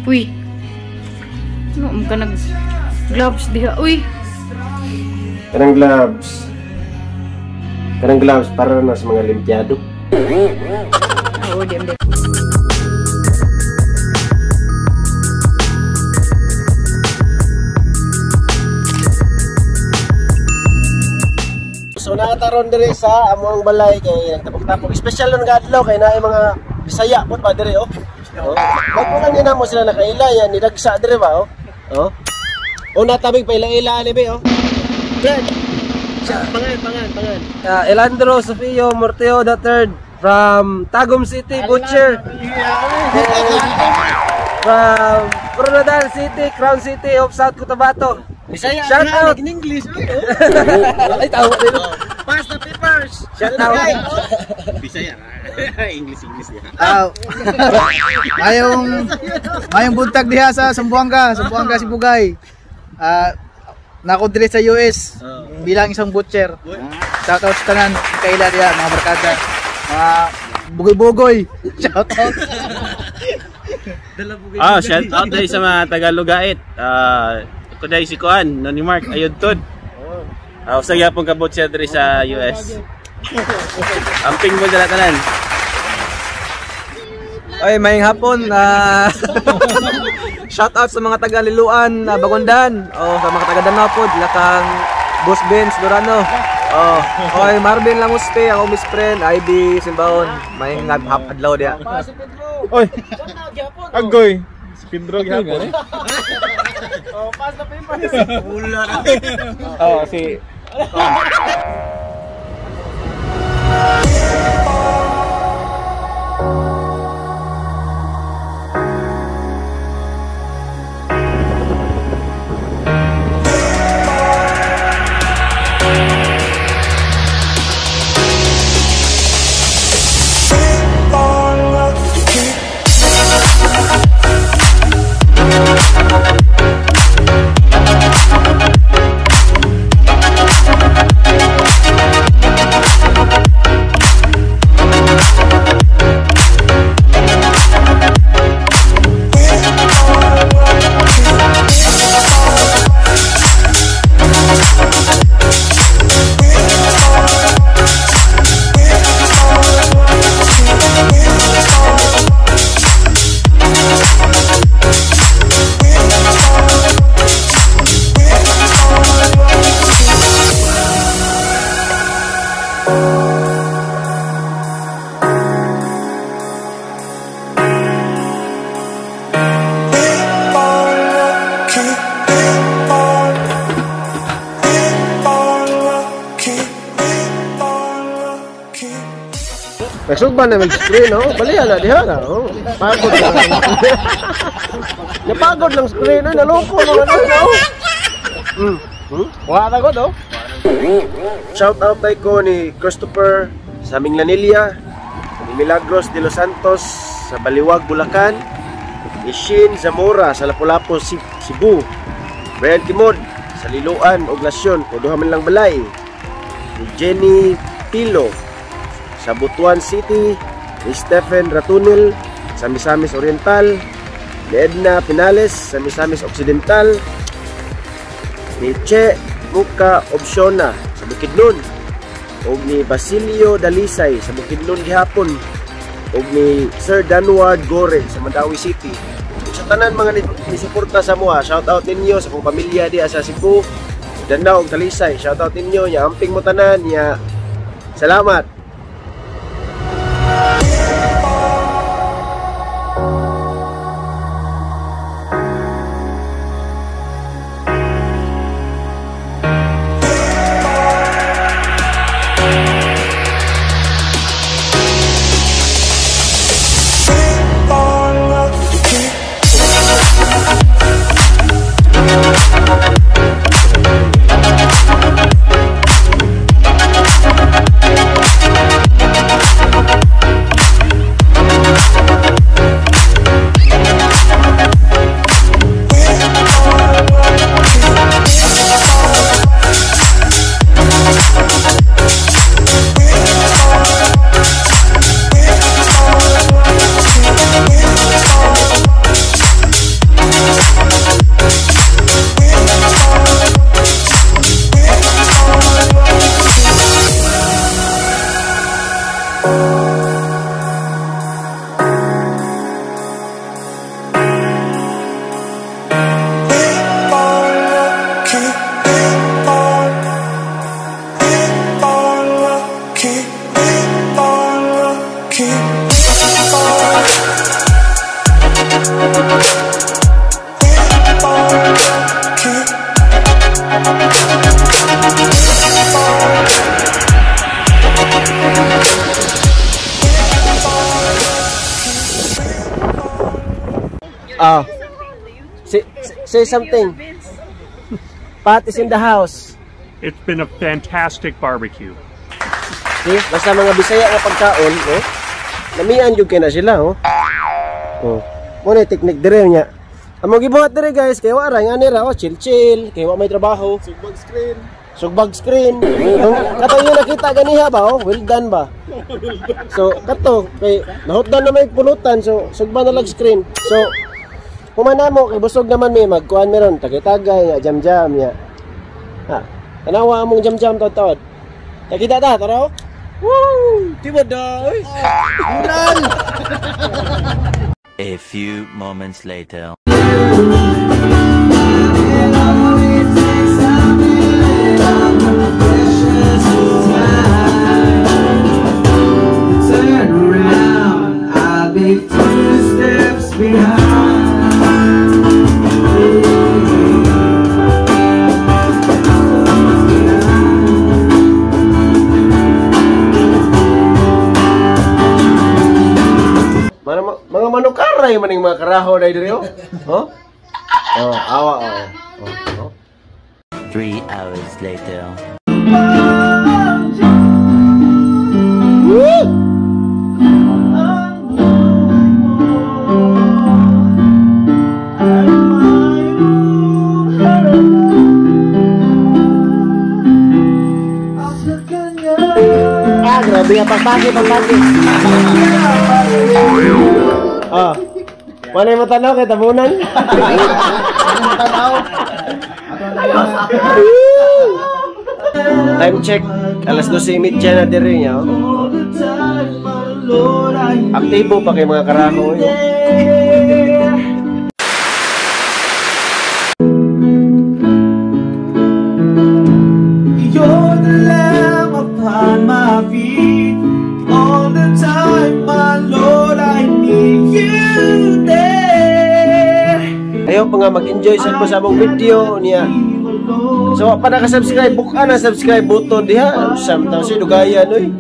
Uy. Ano ka nag gloves diha? Uy. Kanang gloves. Kanang gloves para na sa mga limpyado. Oo, di. So nakataron diri sa among balay kay nagtapok-tapok. Special nun nga adlaw kay naay mga Bisaya pud ba diri oh. Magpunan niya mo sila nakaila yan nidagsa diri ba oh. Oh. O natabig pa ila-ila ani be oh. Brad. Pangan. Elandro Sofio Morteo III from Tagum City Butcher. From Coronadal City, Crown City of South Cotabato. Bisaya shout out in English. Ay tawo dito. Pass the papers. Shout out. Bisaya. English ya. Mayong buntag diha sa Sambuanga Sibugay. Nako diri sa US bilang isang butcher. Shout out sa tanan kaila diha mga barkada. Mga bugoy-bugoy. Shout out. Shout out dahil sa mga Tagalogait. Ako dahil si Kuan, Noni Mark, ayun tod. Usag yapong kabot siya diri sa US. Amping mo dala tanan. Ay, maying hapon. Shout out sa mga taga Liluan, Bagondan. Sa mga taga Danapod, Lakang, Boss Benz, Durano. Oy, Marvin Languste, ako Miss Friend, ID Simbaon. Maying adlaw dia. Oy. Agoy. Si Pedro gihapon. Pass the papers. Si Nagsugban na mag-screen, oh. Balihan na, diha na, oh. Pagod lang. Napagod lang screen, oh. Naloko naman, oh. Wala na god, oh. Shout out tayo ko ni Christopher sa Minglanilla, ni Milagros de los Santos sa Baliwag, Bulacan, ni Shin Zamora sa Lapu-Lapu, Cebu, Brian Timod sa Liloan, Oglasyon, kuduha man lang balay, ni Jenny Pilo sa Butuan City, ni Stephen Ratunil sa Misamis Oriental, ni Edna Pinales sa Misamis Occidental, ni Che Muka Opsiona sa Bukidnon, o ni Basilio Dalisay sa Bukidnon gihapon, o ni Sir Danward Gore sa Mandawi City. Sa tanan mga nisuporta sa mua, shout out ninyo sa kong pamilya diya sa Cebu, Dandaw ug Talisay. Shout out ninyo, nya amping mo tanan, nya salamat. Oh. Say something. Pat is in the house. It's been a fantastic barbecue. See? Basta mga Bisaya nga pagkaon, oh. Namian yung kina sila, oh. Oh. Muna teknik dire niya. Amo gibuhat dire guys, kay wala nga nira, oh, chill. Kay wa may trabaho. Sugbag screen. Kato yung nakita ganiha ba, oh? Well done ba? So, kato, kay nahutdan na may pulutan, so sugba na lag screen. So, kumana mo, kay busog naman may magkuhan meron, tagay-tagay, jam-jam, ya. Ha, tanawa mong jam-jam tawad. Nakita ta, taraw? Woo! Di ba daw? Ulan! A few moments later. Turn around, I'll be 2 steps behind. Mga manukaray maning mga karaho dai diri, oh. Oh? Oh, awa, oh. 3 hours later. Woo! Grabe nga pagpagi. Ah. Wala yung matanaw kay tabunan? Time check. Alas 12:30 na diri niya, oh. Aktibo pa kay mga karaho, eh. You're the lamb upon my feet. All the time, my Lord, I need you there. Ayaw pa nga mag-enjoy sa po sa among video niya. So, pa naka-subscribe, buka na subscribe button diha. Samtang si Dugayan, oy.